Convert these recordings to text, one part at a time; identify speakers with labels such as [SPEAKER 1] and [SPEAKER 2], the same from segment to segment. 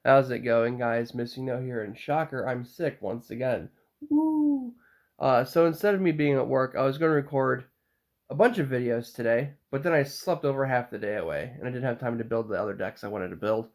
[SPEAKER 1] How's it going, guys? Missing note here, and shocker, I'm sick once again. Woo! So instead of me being at work, I was going to record a bunch of videos today, but then I slept over half the day away, and I didn't have time to build the other decks I wanted to build.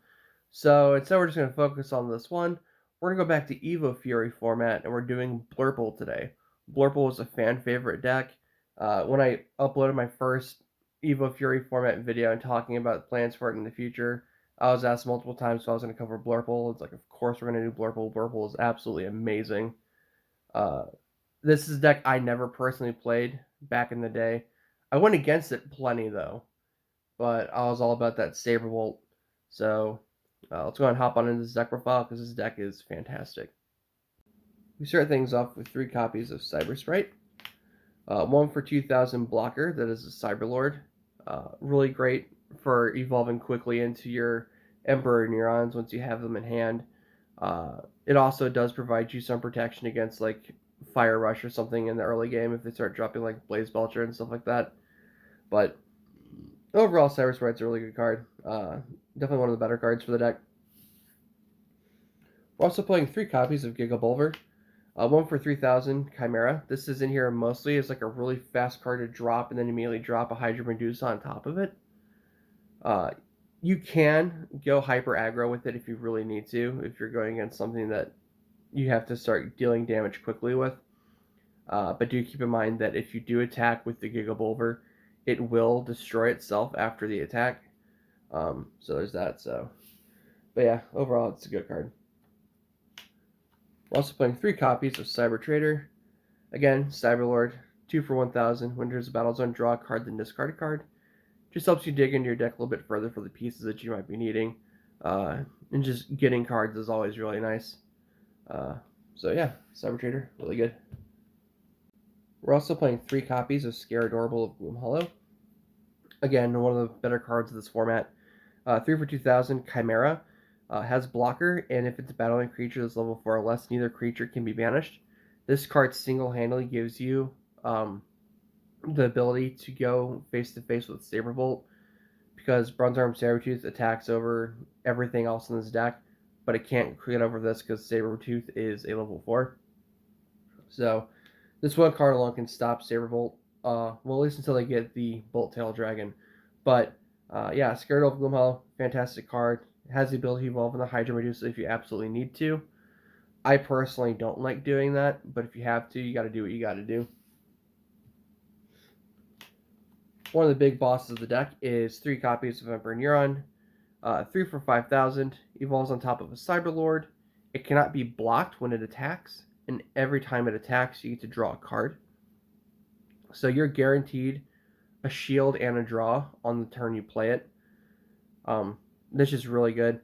[SPEAKER 1] So instead, we're just going to focus on this one. We're going to go back to Evo format, and we're doing Blurple today. Blurple was a fan favorite deck. When I uploaded my first Evo format video and talking about plans for it in the future, I was asked multiple times if I was going to cover Blurple. It's like, of course we're going to do Blurple. Blurple is absolutely amazing. Uh, this is a deck I never personally played back in the day. I went against it plenty, though, but I was all about that Saberbolt. So let's go ahead and hop on into this deck profile because this deck is fantastic. We start things off with 3 copies of Cyber Sprite. 1 for 2000 blocker, that is a Cyberlord. Really great for evolving quickly into your Emporer Neurons once you have them in hand. It also does provide you some protection against like Fire Rush or something in the early game if they start dropping like Blaze Belcher and stuff like that. But overall, Cyber Sprite's a really good card. Definitely one of the better cards for the deck. We're also playing 3 copies of Gigabulver. 1 for 3000 Chimera. This is in here mostly as like a really fast card to drop and then immediately drop a Hydra Medusa on top of it. You can go hyper aggro with it if you really need to, if you're going against something that you have to start dealing damage quickly with. But do keep in mind that if you do attack with the Gigabulver, it will destroy itself after the attack. So there's that. But yeah, overall it's a good card. We're also playing 3 copies of Cyber Trader. Again, Cyberlord, 2 for 1000. When there's a battle zone, draw a card, then discard a card. Just helps you dig into your deck a little bit further for the pieces that you might be needing. And just getting cards is always really nice. So yeah, Cyber Trader, really good. We're also playing 3 copies of Scare Adorable of Gloom Hollow. Again, one of the better cards of this format. 3 for 2000, Chimera. Has blocker, and if it's a battling creature that's level 4 or less, neither creature can be banished. This card single-handedly gives you the ability to go face-to-face with Saberbolt, because Bronze Arm Sabertooth attacks over everything else in this deck, but it can't get over this because Sabertooth is a level 4. So this one card alone can stop Saberbolt, well, at least until they get the Bolt Tail Dragon. But yeah, Scared of Gloom Hollow, fantastic card. It has the ability to evolve in the Hydra Medusa if you absolutely need to. I personally don't like doing that, but if you have to, you got to do what you got to do. One of the big bosses of the deck is 3 copies of Emperor Neuron. 3 for 5000, evolves on top of a Cyberlord. It cannot be blocked when it attacks, and every time it attacks, you get to draw a card. So you're guaranteed a shield and a draw on the turn you play it. This is really good.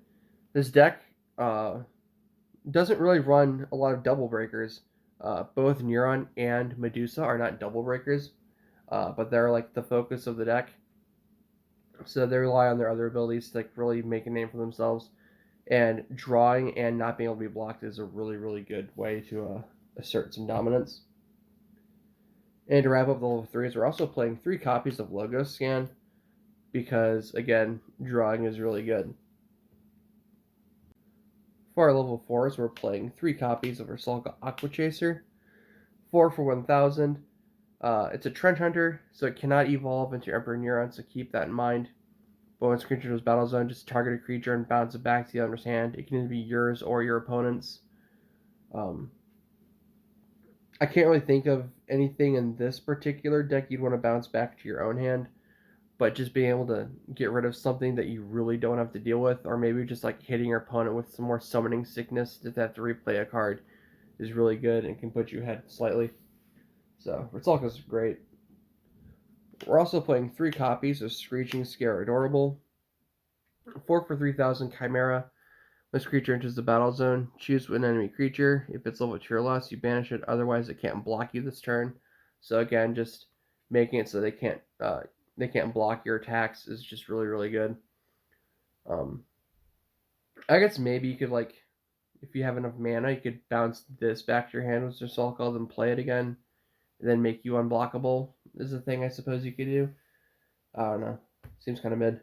[SPEAKER 1] This deck doesn't really run a lot of double breakers. Both Neuron and Medusa are not double breakers, but they're like the focus of the deck. So they rely on their other abilities to like really make a name for themselves. And drawing and not being able to be blocked is a really, really good way to assert some dominance. And to wrap up the level 3s, we're also playing 3 copies of Logo Scan, because, again, drawing is really good. For our level 4s, we're playing 3 copies of Ursalka Aqua Chaser. 4 for 1000. It's a Trench Hunter, so it cannot evolve into Emperor Neuron, so keep that in mind. But once a creature enters battle zone, just target a creature and bounce it back to the owner's hand. It can either be yours or your opponent's. I can't really think of anything in this particular deck you'd want to bounce back to your own hand, but just being able to get rid of something that you really don't have to deal with, or maybe just like hitting your opponent with some more summoning sickness to have to replay a card, is really good and can put you ahead slightly. So Ursalka's great. We're also playing 3 copies of Screeching Scare Adorable. 4 for 3000 Chimera. This creature enters the battle zone. Choose an enemy creature. If it's level 2 or less, you banish it. Otherwise, it can't block you this turn. So again, just making it so they can't block your attacks is just really, really good. I guess maybe you could, like, if you have enough mana, you could bounce this back to your hand with Ursalka, then play it again, and then make you unblockable is a thing I suppose you could do. I don't know. Seems kind of mid.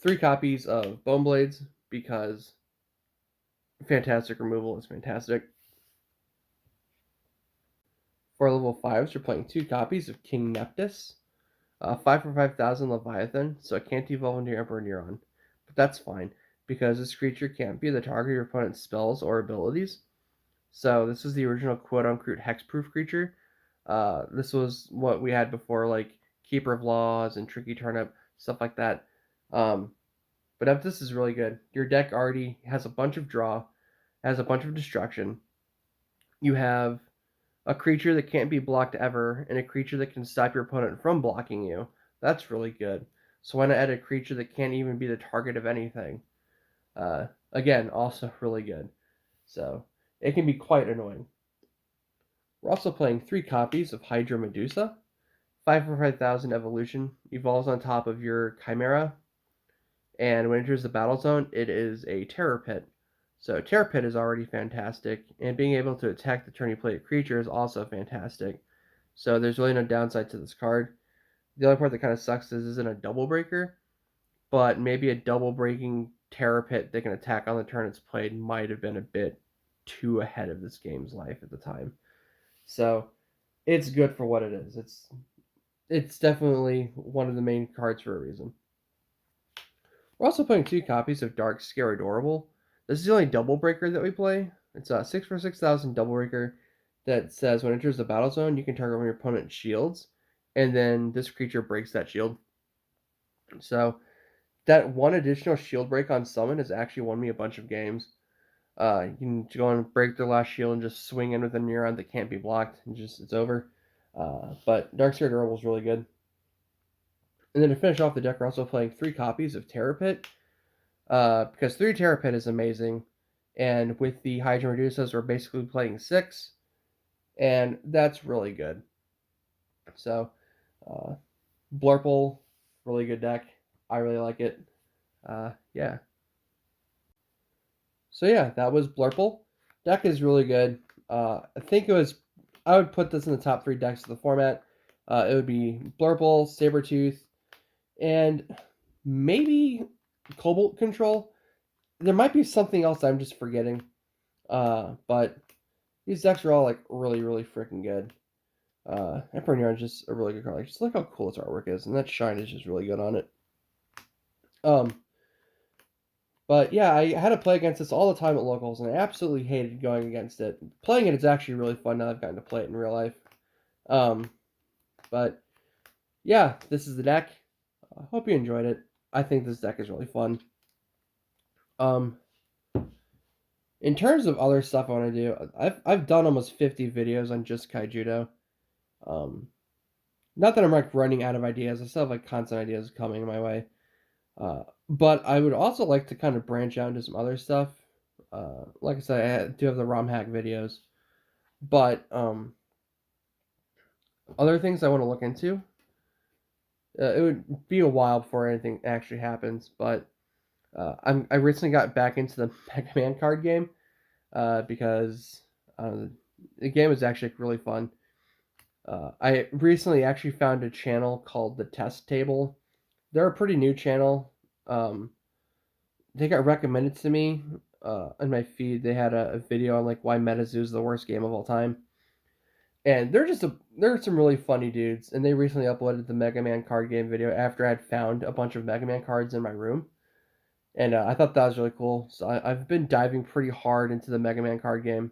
[SPEAKER 1] 3 copies of Bone Blades. because fantastic removal is fantastic. For level 5s, you're playing 2 copies of King Neptus. 5 for 5,000 Leviathan, so it can't evolve into your Emperor Neuron. But that's fine, because this creature can't be the target of your opponent's spells or abilities. So this is the original quote-unquote hexproof creature. This was what we had before, like Keeper of Laws and Tricky Turnip, stuff like that. But Neptus is really good. Your deck already has a bunch of draw, has a bunch of destruction. You have a creature that can't be blocked ever, and a creature that can stop your opponent from blocking you. That's really good. So why not add a creature that can't even be the target of anything? Again, also really good. So it can be quite annoying. We're also playing 3 copies of Hydra Medusa. 5 for 5,000 evolution, evolves on top of your Chimera, and when it enters the battle zone, it is a Terror Pit. So Terror Pit is already fantastic, and being able to attack the turn you play a creature is also fantastic. So there's really no downside to this card. The only part that kind of sucks is isn't a double breaker, but maybe a double breaking Terror Pit that can attack on the turn it's played might have been a bit too ahead of this game's life at the time. So it's good for what it is. It's definitely one of the main cards for a reason. We're also playing 2 copies of Dark Scare Adorable. This is the only double breaker that we play. It's a 6 for 6,000 double breaker that says when it enters the battle zone, you can target one of your opponent's shields, and then this creature breaks that shield. So that one additional shield break on summon has actually won me a bunch of games. You can go and break their last shield and just swing in with a Neuron that can't be blocked, and just it's over. But Dark Scare Adorable is really good. And then to finish off the deck, we're also playing 3 copies of Terror Pit. Because 3 Terror Pit is amazing. And with the Hydra Medusas, we're basically playing 6. And that's really good. So, Blurple, really good deck. I really like it. Yeah. So yeah, that was Blurple. Deck is really good. I think I would put this in the top 3 decks of the format. It would be Blurple, Sabretooth, and maybe Cobalt Control. There might be something else I'm just forgetting. But these decks are all like really, really freaking good. Emperor Neuron is just a really good card. Like, just look how cool its artwork is, and that shine is just really good on it. But yeah, I had to play against this all the time at locals, and I absolutely hated going against it. Playing it is actually really fun now I've gotten to play it in real life. But yeah, this is the deck. I hope you enjoyed it. I think this deck is really fun. In terms of other stuff I want to do, I've done almost 50 videos on just Kaijudo. Not that I'm like running out of ideas. I still have like content ideas coming my way. But I would also like to kind of branch out into some other stuff. Like I said, I do have the ROM hack videos. But other things I want to look into. It would be a while before anything actually happens. But I recently got back into the Mega Man card game because the game was actually really fun. I recently actually found a channel called The Test Table. They're a pretty new channel. They got recommended to me on my feed. They had a video on like why Medusa is the worst game of all time, and they're some really funny dudes. And they recently uploaded the Mega Man card game video after I had found a bunch of Mega Man cards in my room, and I thought that was really cool. So I've been diving pretty hard into the Mega Man card game,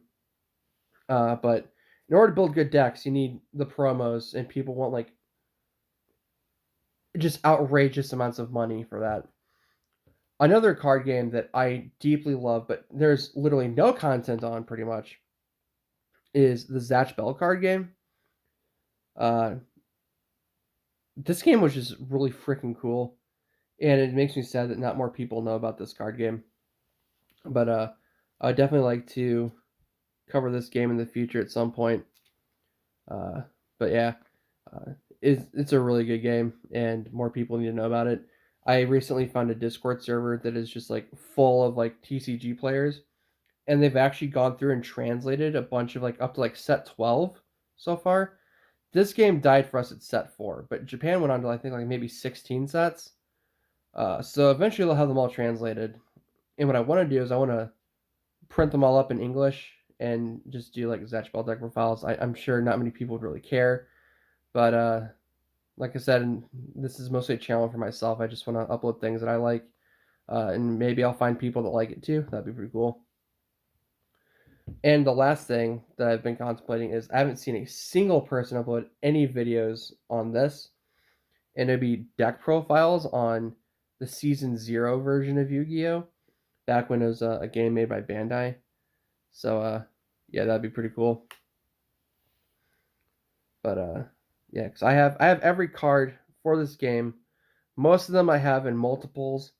[SPEAKER 1] but in order to build good decks, you need the promos, and people want like just outrageous amounts of money for that. Another card game that I deeply love, but there's literally no content on pretty much, is the Zatch Bell card game. This game was just really freaking cool, and it makes me sad that not more people know about this card game. But I would definitely like to cover this game in the future at some point. But yeah, it's a really good game, and more people need to know about it. I recently found a Discord server that is just like full of like TCG players, and they've actually gone through and translated a bunch of like up to like set 12 so far. This game died for us at set 4, but Japan went on to I think like maybe 16 sets. So eventually they'll have them all translated, And what I want to do is I want to print them all up in English and just do like Zatch Ball deck profiles. I'm sure not many people would really care, but like I said, this is mostly a channel for myself. I just want to upload things that I like, and maybe I'll find people that like it too. That'd be pretty cool. And the last thing that I've been contemplating is I haven't seen a single person upload any videos on this, and it'd be deck profiles on the Season 0 version of Yu-Gi-Oh! Back when it was a game made by Bandai. So, yeah, that'd be pretty cool. But, yeah, because I have every card for this game. Most of them I have in multiples,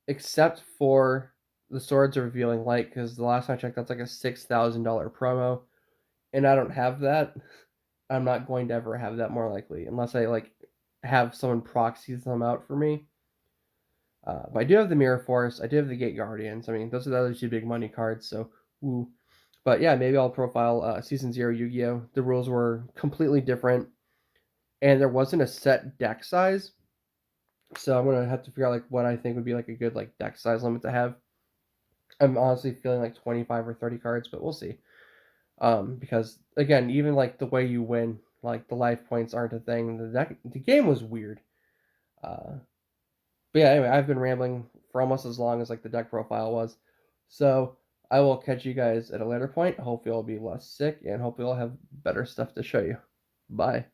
[SPEAKER 1] except for the Swords of Revealing Light, because the last time I checked, that's like a $6,000 promo, and I don't have that. I'm not going to ever have that, more likely, unless I like have someone proxy them out for me. But I do have the Mirror Force. I do have the Gate Guardians. I mean, those are the other two big money cards. So, woo. But yeah, maybe I'll profile Season 0 Yu-Gi-Oh! The rules were completely different, and there wasn't a set deck size. So I'm gonna have to figure out like what I think would be like a good like deck size limit to have. I'm honestly feeling like 25 or 30 cards, but we'll see. Because again, even like the way you win, like the life points aren't a thing. The game was weird. But yeah, anyway, I've been rambling for almost as long as like the deck profile was. So I will catch you guys at a later point. Hopefully I'll be less sick and hopefully I'll have better stuff to show you. Bye.